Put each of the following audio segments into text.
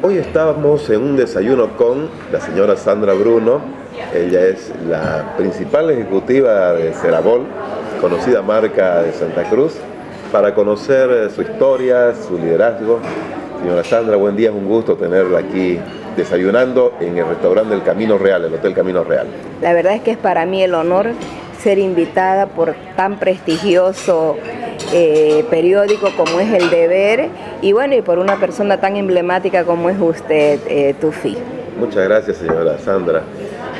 Hoy estábamos en un desayuno con la señora Sandra Bruno. Ella es la principal ejecutiva de Serabol, conocida marca de Santa Cruz, para conocer su historia, su liderazgo. Señora Sandra, buen día, es un gusto tenerla aquí desayunando en el restaurante del Camino Real, el Hotel Camino Real. La verdad es que es para mí el honor ser invitada por tan prestigioso periódico como es El Deber y bueno, y por una persona tan emblemática como es usted, Tufi. Muchas gracias, señora Sandra.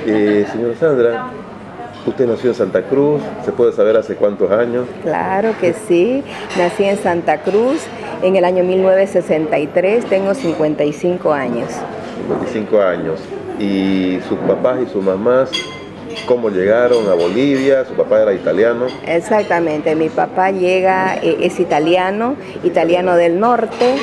Señora Sandra, usted nació en Santa Cruz, ¿se puede saber hace cuántos años? Claro que sí, nací en Santa Cruz en el año 1963, tengo 55 años. 55 años. ¿Y sus papás y sus mamás cómo llegaron a Bolivia? ¿Su papá era italiano? Exactamente, mi papá es italiano del norte,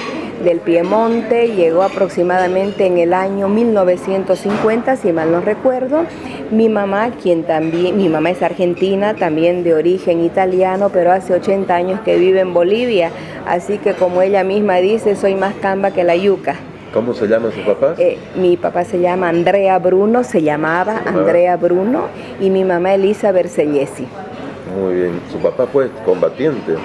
del Piemonte, llegó aproximadamente en el año 1950, si mal no recuerdo. Mi mamá es argentina, también de origen italiano, pero hace 80 años que vive en Bolivia, así que como ella misma dice, soy más camba que la yuca. ¿Cómo se llaman sus papás? Mi papá se llama Andrea Bruno, se llamaba Andrea Bruno, y mi mamá Elisa Bersellesi. Muy bien. ¿Su papá fue combatiente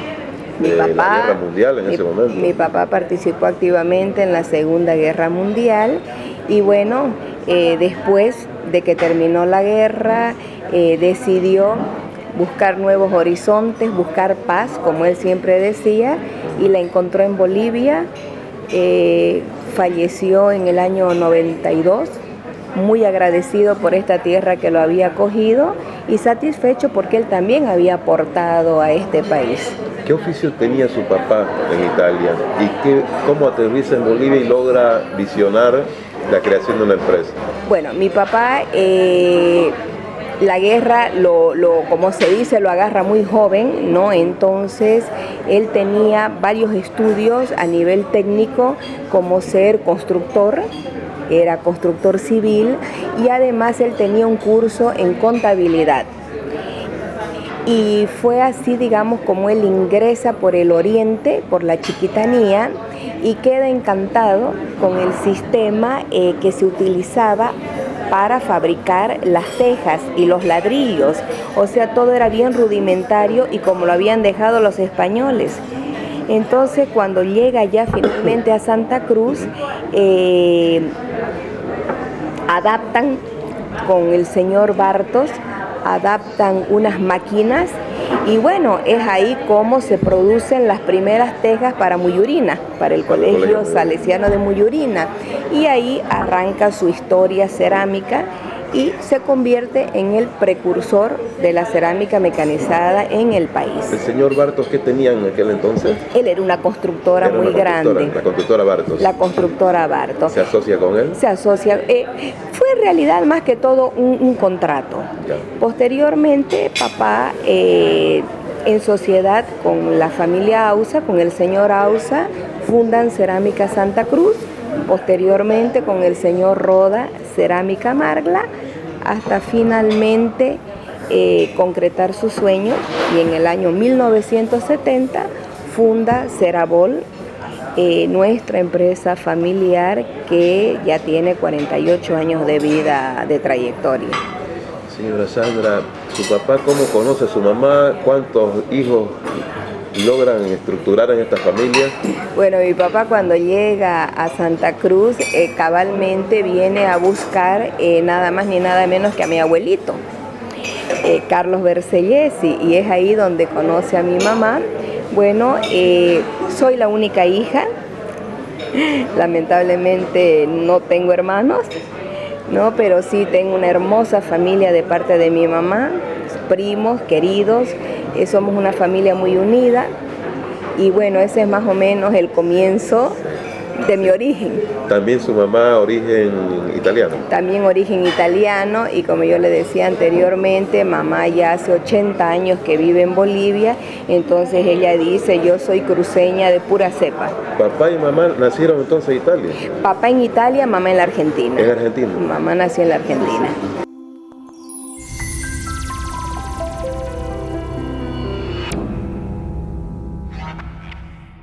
de la Guerra Mundial en ese momento? Mi papá participó activamente en la Segunda Guerra Mundial y bueno, después de que terminó la guerra, decidió buscar nuevos horizontes, buscar paz, como él siempre decía, y la encontró en Bolivia. Falleció en el año 92, muy agradecido por esta tierra que lo había acogido y satisfecho porque él también había aportado a este país. ¿Qué oficio tenía su papá en Italia y cómo aterriza en Bolivia y logra visionar la creación de una empresa? Bueno, mi papá, la guerra, como se dice, lo agarra muy joven, ¿no? Entonces, él tenía varios estudios a nivel técnico, como ser constructor, era constructor civil, y además él tenía un curso en contabilidad. Y fue así, digamos, como él ingresa por el oriente, por la Chiquitanía, y queda encantado con el sistema que se utilizaba para fabricar las tejas y los ladrillos. O sea, todo era bien rudimentario y como lo habían dejado los españoles. Entonces, cuando llega ya finalmente a Santa Cruz, adaptan con el señor Bartos, adaptan unas máquinas y bueno, es ahí como se producen las primeras tejas para Muyurina, para el Colegio Salesiano de Muyurina, y ahí arranca su historia cerámica y se convierte en el precursor de la cerámica mecanizada en el país. ¿El señor Bartos qué tenía en aquel entonces? Él era una constructora muy grande. La constructora Bartos. La constructora Bartos. ¿Se asocia con él? Se asocia. Fue en realidad más que todo un contrato. Ya. Posteriormente, papá, en sociedad con la familia Ausa, con el señor Ausa, fundan Cerámica Santa Cruz. Posteriormente con el señor Roda, Cerámica Margla, hasta finalmente concretar su sueño y en el año 1970 funda Serabol, nuestra empresa familiar que ya tiene 48 años de vida, de trayectoria. Señora Sandra, ¿su papá cómo conoce a su mamá? ¿Cuántos hijos logran estructurar en esta familia? Bueno, mi papá cuando llega a Santa Cruz cabalmente viene a buscar nada más ni nada menos que a mi abuelito, Carlos Bersellesi, y es ahí donde conoce a mi mamá. Bueno, soy la única hija, lamentablemente no tengo hermanos, ¿no? Pero sí tengo una hermosa familia de parte de mi mamá, primos, queridos. Somos una familia muy unida y bueno, ese es más o menos el comienzo de mi origen. ¿También su mamá origen italiano? También origen italiano y como yo le decía anteriormente, mamá ya hace 80 años que vive en Bolivia, entonces ella dice, yo soy cruceña de pura cepa. ¿Papá y mamá nacieron entonces en Italia? Papá en Italia, mamá en la Argentina. ¿En Argentina? Mamá nació en la Argentina.